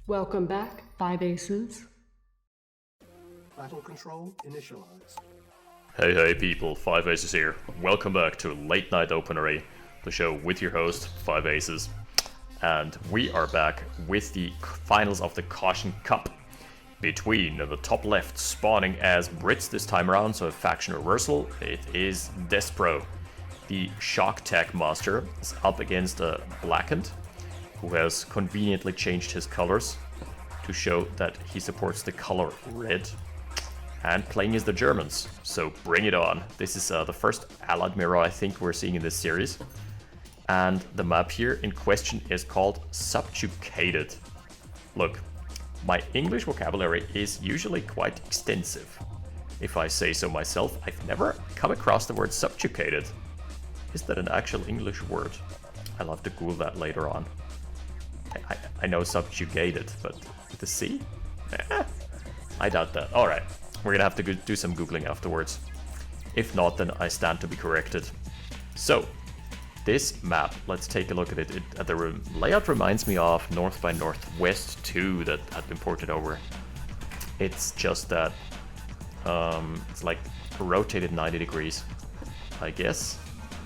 Welcome back, 5 Aces. Battle control initialized. Hey people, 5 Aces here. Welcome back to Late Night OpenRA, the show with your host, 5 Aces. And we are back with the finals of the Caution Cup between the top left spawning as Brits this time around, so a faction reversal. It is Despro, the Shock Tech Master, is up against Blackened, who has conveniently changed his colors to show that he supports the color red. And playing as the Germans, so bring it on. This is the first allied mirror I think we're seeing in this series. And the map here in question is called Subjugated. Look, my English vocabulary is usually quite extensive. If I say so myself, I've never come across the word subjugated. Is that an actual English word? I'll have to Google that later on. I know subjugated, but with the C? I doubt that. Alright, we're gonna have to do some Googling afterwards. If not, then I stand to be corrected. So, this map, let's take a look at it. The layout reminds me of North by Northwest 2 that had been ported over. It's just that it's like rotated 90 degrees, I guess.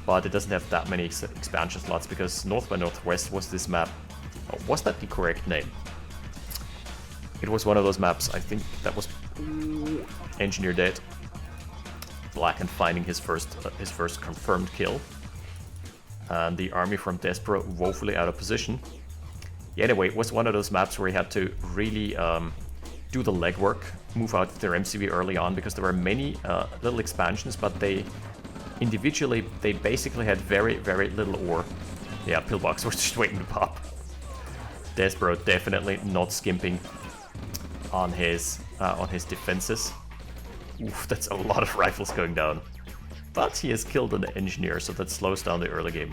But it doesn't have that many expansion slots because North by Northwest was this map. Oh, was that the correct name? It was one of those maps, I think that was Engineer dead. Blackened finding his first confirmed kill. And the army from Despro woefully out of position. Yeah, anyway, it was one of those maps where you had to really do the legwork, move out their MCV early on, because there were many little expansions, but they individually, they basically had very, very little ore. Yeah, pillbox was just waiting to pop. Despro definitely not skimping on his defenses. Oof, that's a lot of rifles going down. But he has killed an engineer, so that slows down the early game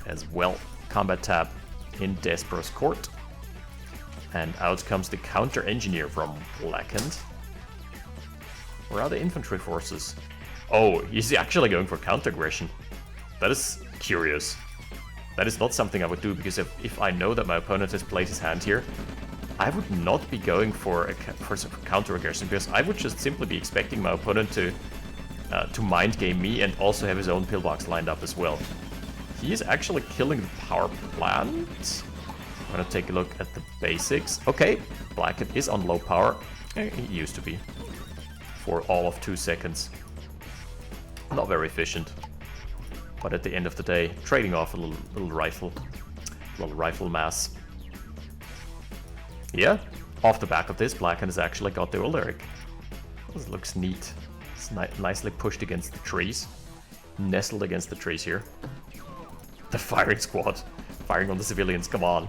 as well. Combat tab in Despro's court. And out comes the counter engineer from Blackened. Where are the infantry forces? Oh, he's actually going for counter aggression. That is curious. That is not something I would do, because if I know that my opponent has played his hand here, I would not be going for some counter aggression, because I would just simply be expecting my opponent to mind game me and also have his own pillbox lined up as well. He is actually killing the power plant. I'm gonna take a look at the basics. Okay, Blackened is on low power. He used to be. For all of 2 seconds. Not very efficient. But at the end of the day, trading off a little rifle mass. Yeah, off the back of this, Blackened has actually got the Ulrich. This looks neat. It's nicely pushed against the trees. Nestled against the trees here. The firing squad. Firing on the civilians, come on.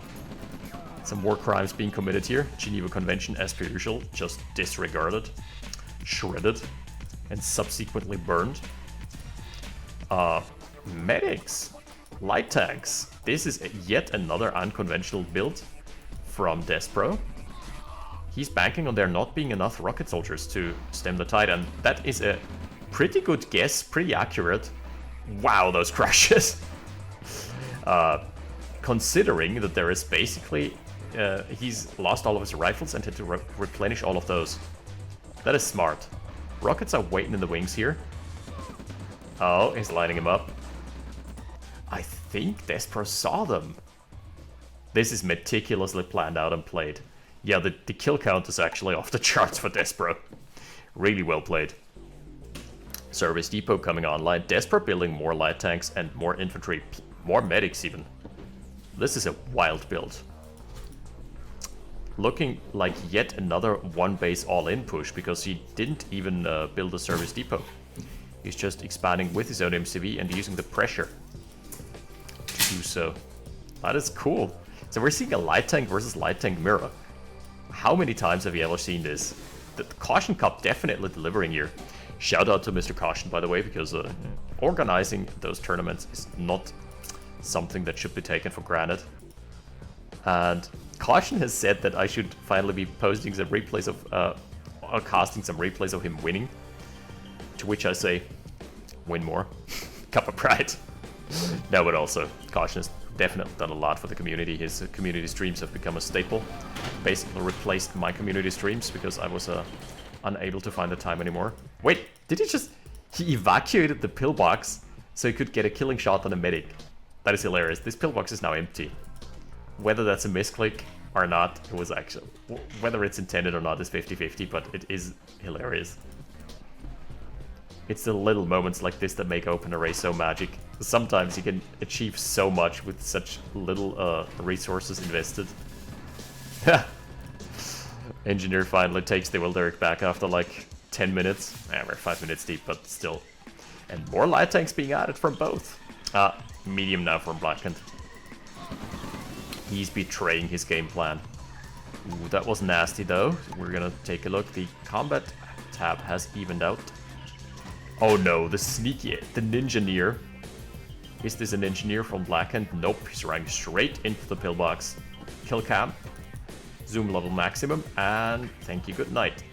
Some war crimes being committed here. Geneva Convention, as per usual, just disregarded. Shredded. And subsequently burned. Medics. Light tanks. This is yet another unconventional build from Despro. He's banking on there not being enough rocket soldiers to stem the tide, and that is a pretty good guess, pretty accurate. Wow, those crashes. Considering that there is basically, he's lost all of his rifles and had to replenish all of those. That is smart. Rockets are waiting in the wings here. Oh, he's lining him up. I think Despro saw them. This is meticulously planned out and played. Yeah, the kill count is actually off the charts for Despro. Really well played. Service depot coming online. Despro building more light tanks and more infantry, more medics even. This is a wild build. Looking like yet another one base all-in push, because he didn't even build a service depot. He's just expanding with his own MCV and using the pressure to do so. That is cool. So we're seeing a light tank versus light tank mirror. How many times have you ever seen this? The Caution Cup definitely delivering here. Shout out to Mr. Caution, by the way, because organizing those tournaments is not something that should be taken for granted. And Caution has said that I should finally be posting some replays of, or casting some replays of him winning. To which I say, win more. Cup of pride. No, but also, Caution is definitely done a lot for the community. His community streams have become a staple. Basically replaced my community streams because I was unable to find the time anymore. Wait, did he just... He evacuated the pillbox so he could get a killing shot on a medic. That is hilarious. This pillbox is now empty. Whether that's a misclick or not, it was actually... Whether it's intended or not is 50-50, but it is hilarious. It's the little moments like this that make OpenRA so magic. Sometimes you can achieve so much with such little resources invested. Engineer finally takes the Wilderic back after like 10 minutes. We're 5 minutes deep, but still. And more light tanks being added from both. Medium now from Blackened. He's betraying his game plan. Ooh, that was nasty though. We're gonna take a look. The combat tab has evened out. Oh no, the sneaky, the Ninjaneer. Is this an engineer from Blackened? Nope, he's running straight into the pillbox. Kill cam. Zoom level maximum, and thank you, good night.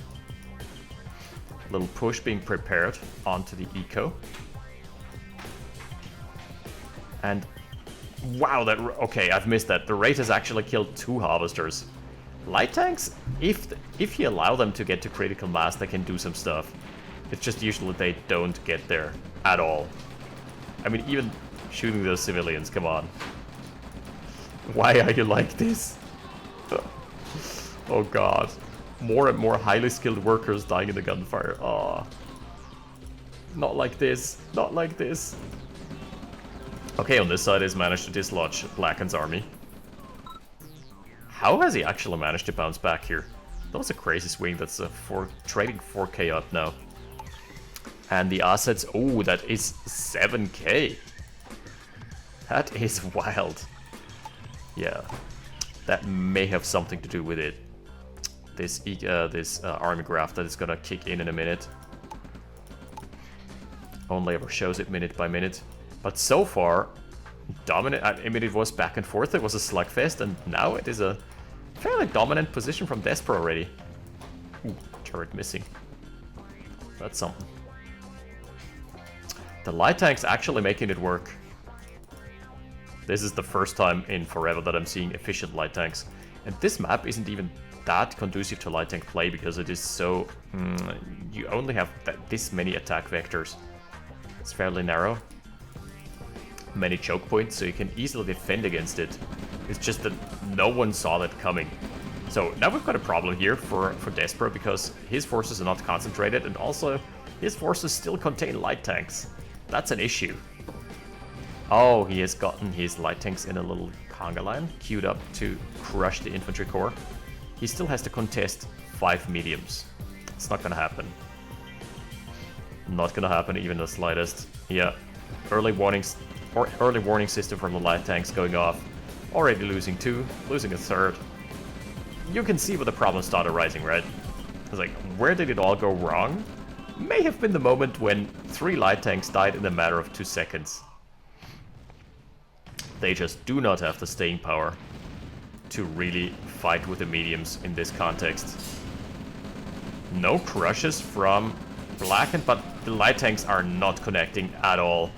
Little push being prepared onto the eco. And wow, okay, I've missed that. The raid has actually killed 2 harvesters. Light tanks, if you allow them to get to critical mass, they can do some stuff. It's just usually they don't get there at all. I mean, even shooting those civilians, come on. Why are you like this? Oh god. More and more highly skilled workers dying in the gunfire. Oh. Not like this. Not like this. Okay, on this side he's managed to dislodge Blackened's army. How has he actually managed to bounce back here? That was a crazy swing. That's trading 4k up now. And the assets, oh, that is 7k. That is wild. Yeah, that may have something to do with it. This army graph that is gonna kick in a minute. Only ever shows it minute by minute. But so far, dominant. I mean, it was back and forth. It was a slugfest, and now it is a fairly dominant position from despro already. Ooh, turret missing. That's something. The light tank's actually making it work. This is the first time in forever that I'm seeing efficient light tanks. And this map isn't even that conducive to light tank play because it is so... you only have this many attack vectors. It's fairly narrow. Many choke points, so you can easily defend against it. It's just that no one saw that coming. So now we've got a problem here for despro because his forces are not concentrated and also his forces still contain light tanks. That's an issue. Oh, he has gotten his light tanks in a little conga line, queued up to crush the infantry corps. He still has to contest 5 mediums. It's not gonna happen. Not gonna happen even the slightest. Yeah, early warning system from the light tanks going off. Already losing 2, losing a 3rd. You can see where the problem started rising, right? It's like, where did it all go wrong? May have been the moment when 3 light tanks died in a matter of 2 seconds. They just do not have the staying power to really fight with the mediums in this context. No crushes from Blackened, but the light tanks are not connecting at all.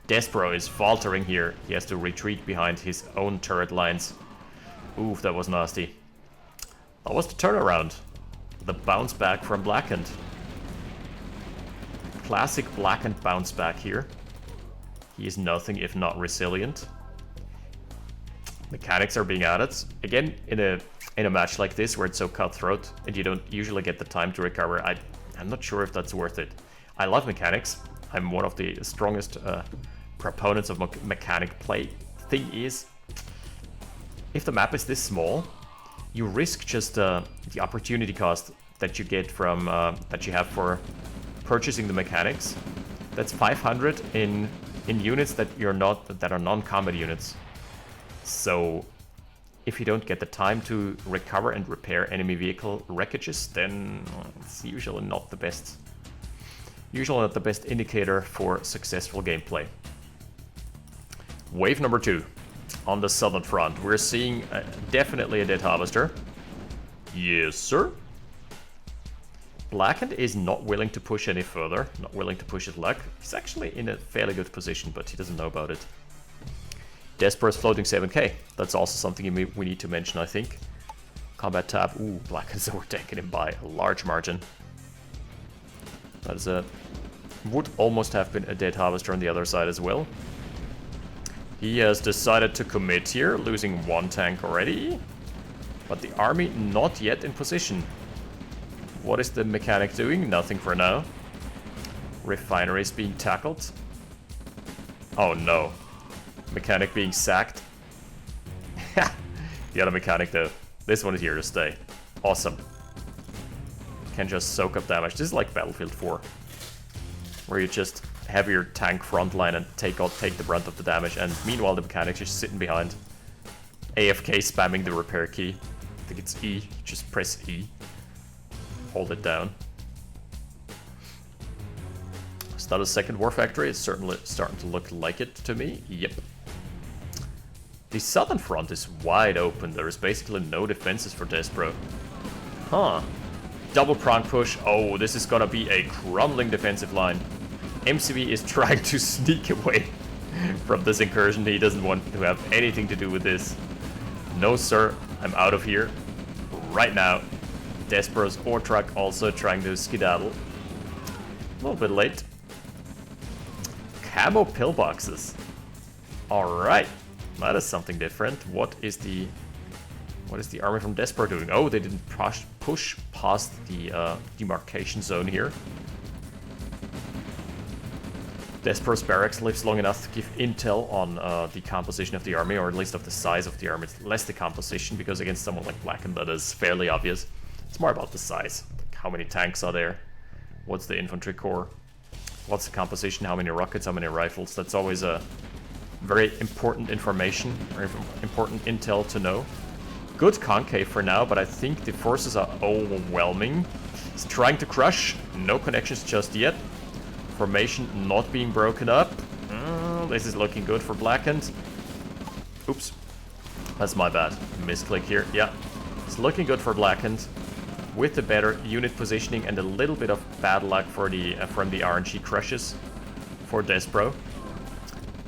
despro is faltering here. He has to retreat behind his own turret lines. Oof, that was nasty. That was the turnaround. The bounce back from Blackened. Classic Blackened bounce back here. He is nothing if not resilient. Mechanics are being added. Again, in a match like this where it's so cutthroat and you don't usually get the time to recover, I'm not sure if that's worth it. I love mechanics. I'm one of the strongest proponents of mechanic play. Thing is, if the map is this small, you risk just the opportunity cost that you get from that you have for purchasing the mechanics. That's 500 in units that are non-combat units. So if you don't get the time to recover and repair enemy vehicle wreckages, then it's usually not the best. Usually not the best indicator for successful gameplay. Wave number 2 on the southern front. We're seeing definitely a dead harvester. Yes, sir. Blackened is not willing to push any further, not willing to push his luck. He's actually in a fairly good position, but he doesn't know about it. Despro's floating 7k. That's also something we need to mention, I think. Combat tab. Ooh, Blackened's overtaking him by a large margin. That is a... would almost have been a dead harvester on the other side as well. He has decided to commit here, losing one tank already. But the army not yet in position. What is the mechanic doing? Nothing for now. Refinery is being tackled. Oh no. Mechanic being sacked. The other mechanic though. This one is here to stay. Awesome. Can just soak up damage. This is like Battlefield 4. Where you just have your tank frontline and take the brunt of the damage, and meanwhile the mechanic's just sitting behind. AFK spamming the repair key. I think it's E. Just press E. Hold it down. Is that a second war factory? It's certainly starting to look like it to me. Yep. The southern front is wide open. There is basically no defenses for despro. Huh. Double prong push. Oh, this is gonna be a crumbling defensive line. MCV is trying to sneak away from this incursion. He doesn't want to have anything to do with this. No sir, I'm out of here right now. Despro's ore truck also trying to skedaddle. A little bit late. Camo pillboxes. Alright. That is something different. What is the army from despro doing? Oh, they didn't push past the demarcation zone here. Despro's barracks lives long enough to give intel on the composition of the army, or at least of the size of the army. It's less the composition, because against someone like Blackened that is fairly obvious. It's more about the size. Like how many tanks are there? What's the infantry corps? What's the composition? How many rockets? How many rifles? That's always a very important information, or important intel to know. Good concave for now, but I think the forces are overwhelming. He's trying to crush. No connections just yet. Formation not being broken up. This is looking good for Blackened. Oops. That's my bad. Misclick here. Yeah. It's looking good for Blackened. With the better unit positioning and a little bit of bad luck for the from the RNG crushes for despro.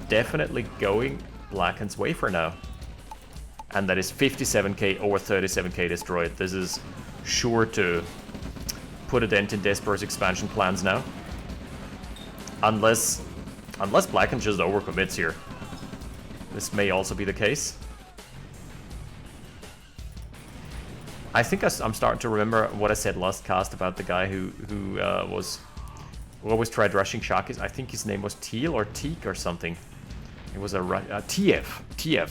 Definitely going Blackened's way for now. And that is 57k over 37k destroyed. This is sure to put a dent in despro's expansion plans now. Unless Blackened just overcommits here. This may also be the case. I think I'm starting to remember what I said last cast about the guy who always tried rushing Shakis. I think his name was Teal or Teak or something. It was a TF.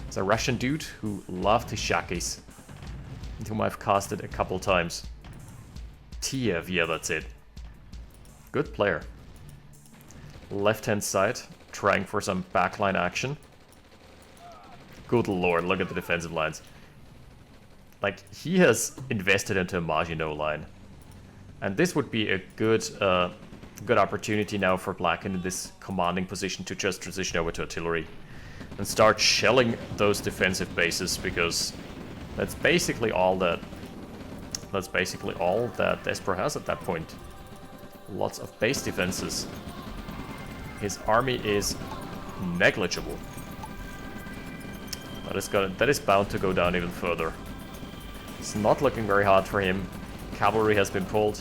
It's a Russian dude who loved his Shakis, and whom I've casted a couple times. TF, yeah, that's it. Good player. Left-hand side, trying for some backline action. Good lord, look at the defensive lines. Like, he has invested into a Maginot line. And this would be a good opportunity now for Blackened in this commanding position to just transition over to artillery. And start shelling those defensive bases, because that's basically all that despro has at that point. Lots of base defenses. His army is negligible. That is bound to go down even further. It's not looking very hard for him. Cavalry has been pulled.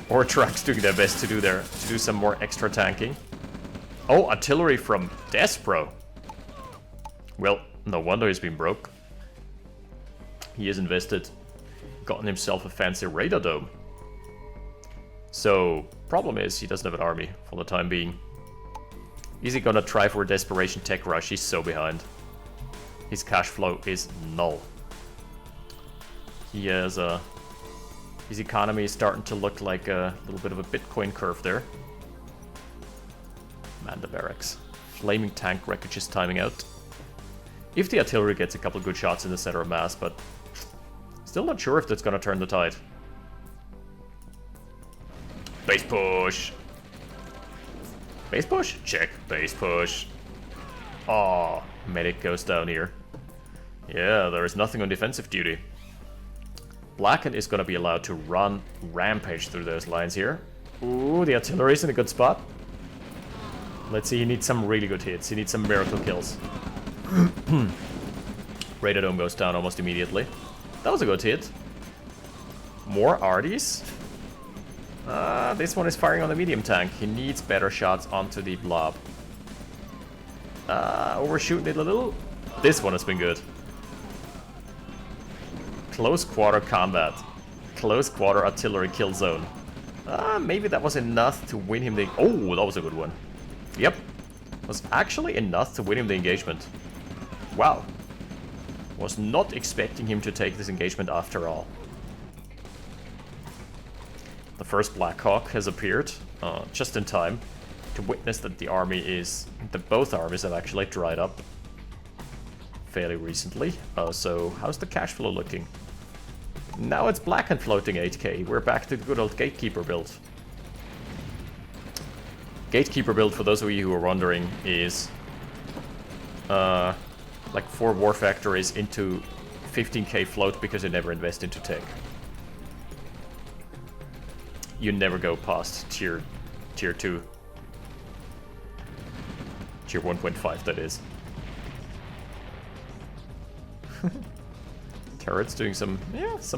Ore trucks doing their best to do some more extra tanking. Oh, artillery from despro. Well, no wonder he's been broke. He has invested, gotten himself a fancy radar dome. So, problem is, he doesn't have an army for the time being. Is he gonna try for a desperation tech rush? He's so behind. His cash flow is null. He has his economy is starting to look like a little bit of a Bitcoin curve there. Man, the barracks. Flaming tank wreckage is timing out. If the artillery gets a couple good shots in the center of mass, but still not sure if that's gonna turn the tide. Base push. Base push? Check. Base push. Oh, medic goes down here. Yeah, there is nothing on defensive duty. Blackened is going to be allowed to run rampage through those lines here. Ooh, the artillery's in a good spot. Let's see, he needs some really good hits. He needs some miracle kills. Radadome goes down almost immediately. That was a good hit. More Arties. This one is firing on the medium tank. He needs better shots onto the blob. Overshooting it a little. This one has been good. Close quarter combat. Close quarter artillery kill zone. Maybe that was enough to win him the... Oh, that was a good one. Yep. Was actually enough to win him the engagement. Wow. Was not expecting him to take this engagement after all. The first Black Hawk has appeared, just in time, to witness that the army is... that both armies have actually dried up fairly recently. So, how's the cash flow looking? Now it's Blackened floating 8k. We're back to the good old Gatekeeper build. Gatekeeper build, for those of you who are wondering, is... like 4 war factories into 15k float because you never invest into tech. You never go past tier 2. Tier 1.5, that is. Turrets doing some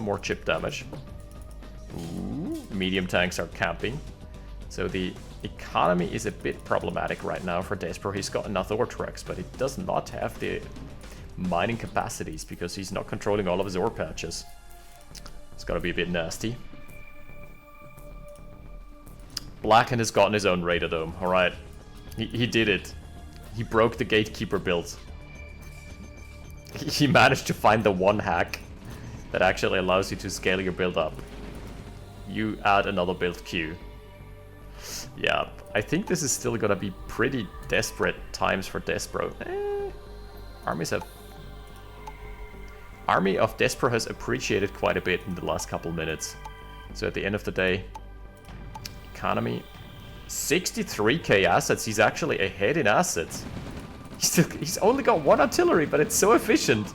more chip damage. Ooh, medium tanks are camping. So the economy is a bit problematic right now for Despro. He's got enough ore trucks, but he does not have the mining capacities because he's not controlling all of his ore patches. It's gonna be a bit nasty. Blackened has gotten his own Radadome. Alright. He did it. He broke the Gatekeeper build. He managed to find the one hack that actually allows you to scale your build up. You add another build queue. Yeah, I think this is still gonna be pretty desperate times for Despro. Army of Despro has appreciated quite a bit in the last couple minutes. So at the end of the day, economy, 63k assets. He's actually ahead in assets. He's only got 1 artillery, but it's so efficient.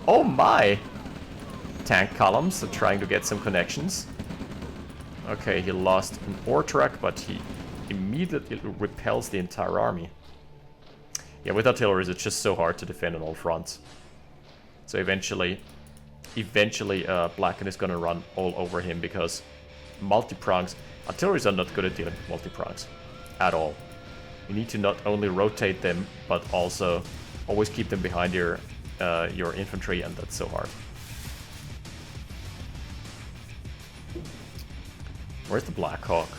Oh my! Tank columns are trying to get some connections. Okay, he lost an ore truck, but he immediately repels the entire army. Yeah, with artillery, it's just so hard to defend on all fronts. So eventually, Blackened is gonna run all over him because multi-prongs... Artilleries are not good at dealing with multi-prongs. At all. You need to not only rotate them, but also always keep them behind your infantry, and that's so hard. Where's the Black Hawk?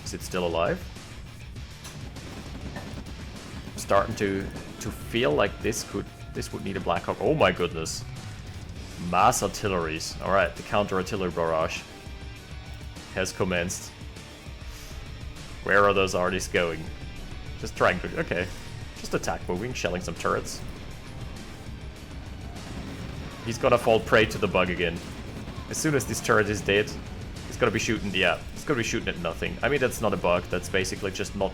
Is it still alive? I'm starting to feel like this would need a Black Hawk. Oh my goodness. Mass artilleries. Alright, the counter artillery barrage has commenced. Where are those arties going? Just trying to... okay. Just attack moving, shelling some turrets. He's gonna fall prey to the bug again. As soon as this turret is dead, he's gonna be shooting... yeah, he's gonna be shooting at nothing. I mean, that's not a bug, that's basically just not...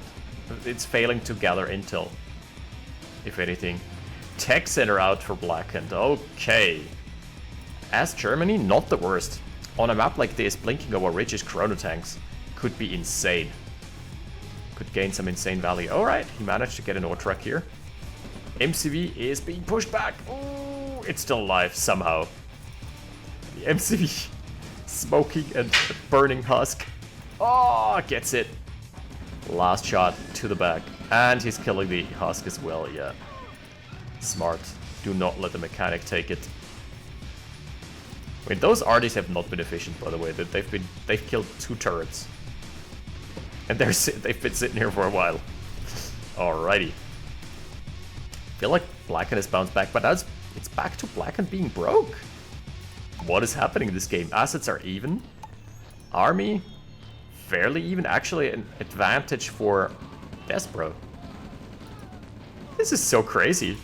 it's failing to gather intel. If anything. Tech center out for Blackened. Okay. As Germany, not the worst. On a map like this, blinking over ridges chrono tanks could be insane. Could gain some insane value. Alright, he managed to get an ore truck here. MCV is being pushed back. Ooh, it's still alive somehow. The MCV smoking and burning husk. Oh, gets it. Last shot to the back. And he's killing the husk as well, yeah. Smart. Do not let the mechanic take it. I mean, those arties have not been efficient, by the way. They've killed 2 turrets. And they've been sitting here for a while. Alrighty. Feel like Blackened has bounced back, but now it's back to Blackened being broke. What is happening in this game? Assets are even. Army, fairly even. Actually, an advantage for Despro. This is so crazy.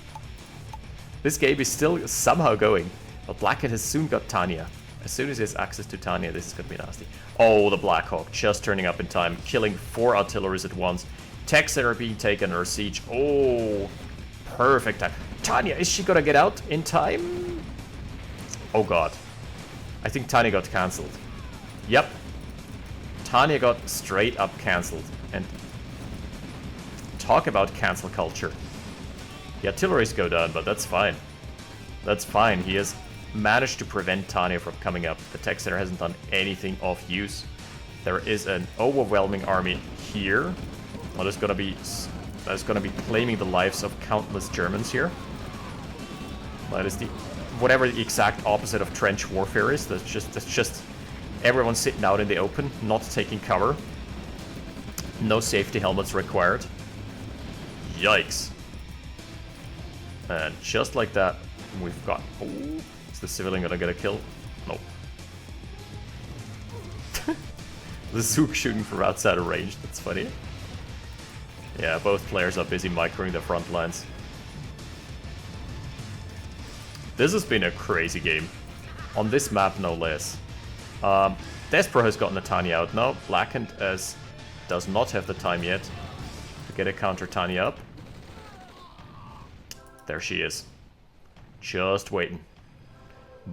This game is still somehow going. But Blackened has soon got Tanya. As soon as he has access to Tanya, this is gonna be nasty. Oh, the Black Hawk just turning up in time, killing 4 artilleries at once. Techs that are being taken under siege. Oh, perfect time. Tanya, is she gonna get out in time? Oh god. I think Tanya got cancelled. Yep. Tanya got straight up cancelled. And Talk about cancel culture. The artilleries go down, but that's fine. That's fine. He has managed to prevent Tanya from coming up. The tech center hasn't done anything of use. There is an overwhelming army here. Well, that's gonna be claiming the lives of countless Germans here. That is the whatever the exact opposite of trench warfare is. That's just everyone sitting out in the open, not taking cover. No safety helmets required. Yikes. And just like that, we've got... Oh, is the civilian gonna get a kill? No. The Zook shooting from outside of range, that's funny. Yeah, both players are busy microing the front lines. This has been a crazy game. On this map, no less. Despro has gotten the Tanya out now. Blackened does not have the time yet to get a counter Tanya up. There she is. Just waiting.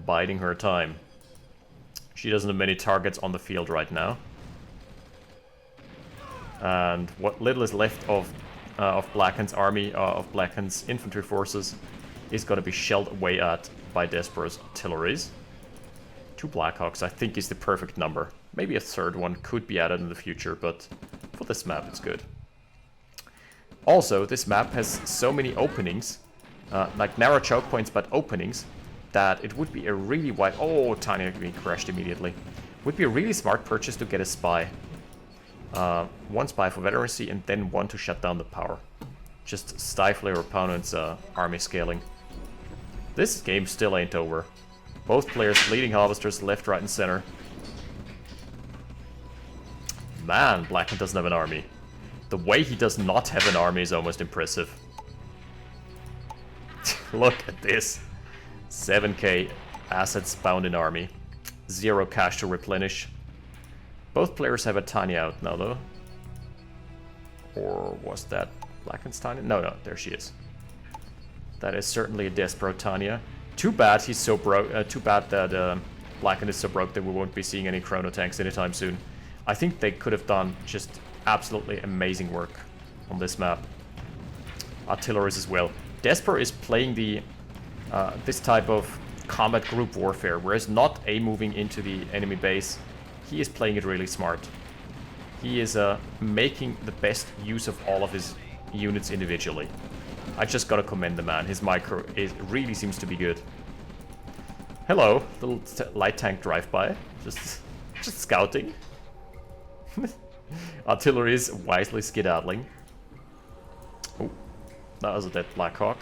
Biding her time. She doesn't have many targets on the field right now. And what little is left of Blackened's army, of Blackened's infantry forces, is going to be shelled away at by Despro's artilleries. 2 Blackhawks, I think, is the perfect number. Maybe a third one could be added in the future, but for this map it's good. Also, this map has so many openings, like narrow choke points, but openings, that it would be a really wide... Oh, Tanya being crashed immediately. Would be a really smart purchase to get a spy. 1 spy for veterancy and then 1 to shut down the power. Just stifle your opponent's army scaling. This game still ain't over. Both players bleeding harvesters left, right, and center. Man, Blackened doesn't have an army. The way he does not have an army is almost impressive. Look at this. 7k assets bound in army. 0 cash to replenish. Both players have a Tanya out now, though. Or was that Blackened's Tanya? No, there she is. That is certainly a Despro Tanya. Too bad he's so broke. Too bad that Blackened is so broke that we won't be seeing any chrono tanks anytime soon. I think they could have done just absolutely amazing work on this map. Artilleries as well. Despro is playing the this type of combat group warfare, whereas not moving into the enemy base. He is playing it really smart. He is making the best use of all of his units individually. I just gotta commend the man. His micro really seems to be good. Hello, little light tank drive-by. Just scouting. Artillery is wisely skedaddling. Oh, that was a dead Blackhawk.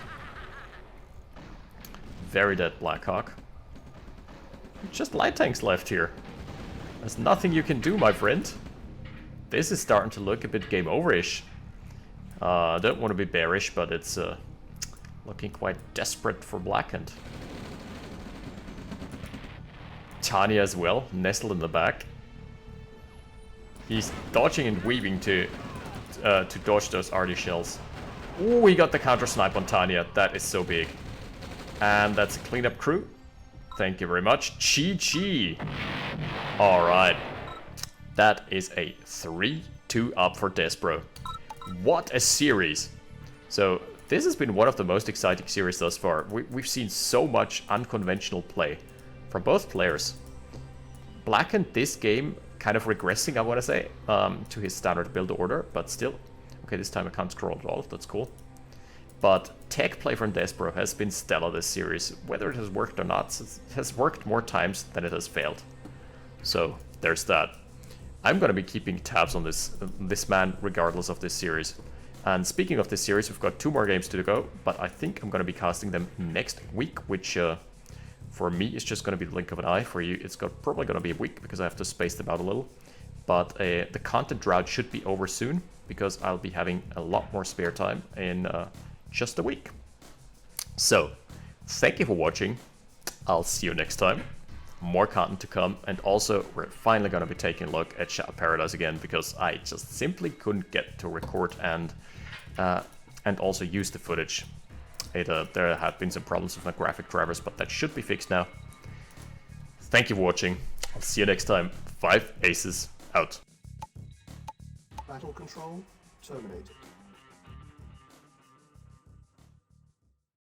Very dead Blackhawk. Just light tanks left here. There's nothing you can do, my friend. This is starting to look a bit game over-ish. I don't want to be bearish, but it's looking quite desperate for Blackened. Tanya as well, nestled in the back. He's dodging and weaving to dodge those arty shells. Oh, we got the counter snipe on Tanya. That is so big. And that's a cleanup crew. Thank you very much. Chi. Alright. That is a 3-2 up for Despro. What a series! So, this has been one of the most exciting series thus far. We've seen so much unconventional play from both players. Blackened this game kind of regressing, I want to say, to his standard build order, but still. Okay, this time I can't scroll at all, that's cool. But tech play from Despro has been stellar this series. Whether it has worked or not, it has worked more times than it has failed. So, there's that. I'm going to be keeping tabs on this man regardless of this series. And speaking of this series, we've got 2 more games to go, but I think I'm going to be casting them next week, which for me is just going to be the blink of an eye. For you, it's probably going to be a week because I have to space them out a little. But the content drought should be over soon because I'll be having a lot more spare time in just a week. So, thank you for watching. I'll see you next time. More content to come, and also we're finally going to be taking a look at Shadow Paradise again because I just simply couldn't get to record and also use the footage. There have been some problems with my graphic drivers, but that should be fixed now. Thank you for watching. I'll see you next time. 5 Aces out. Battle control terminated.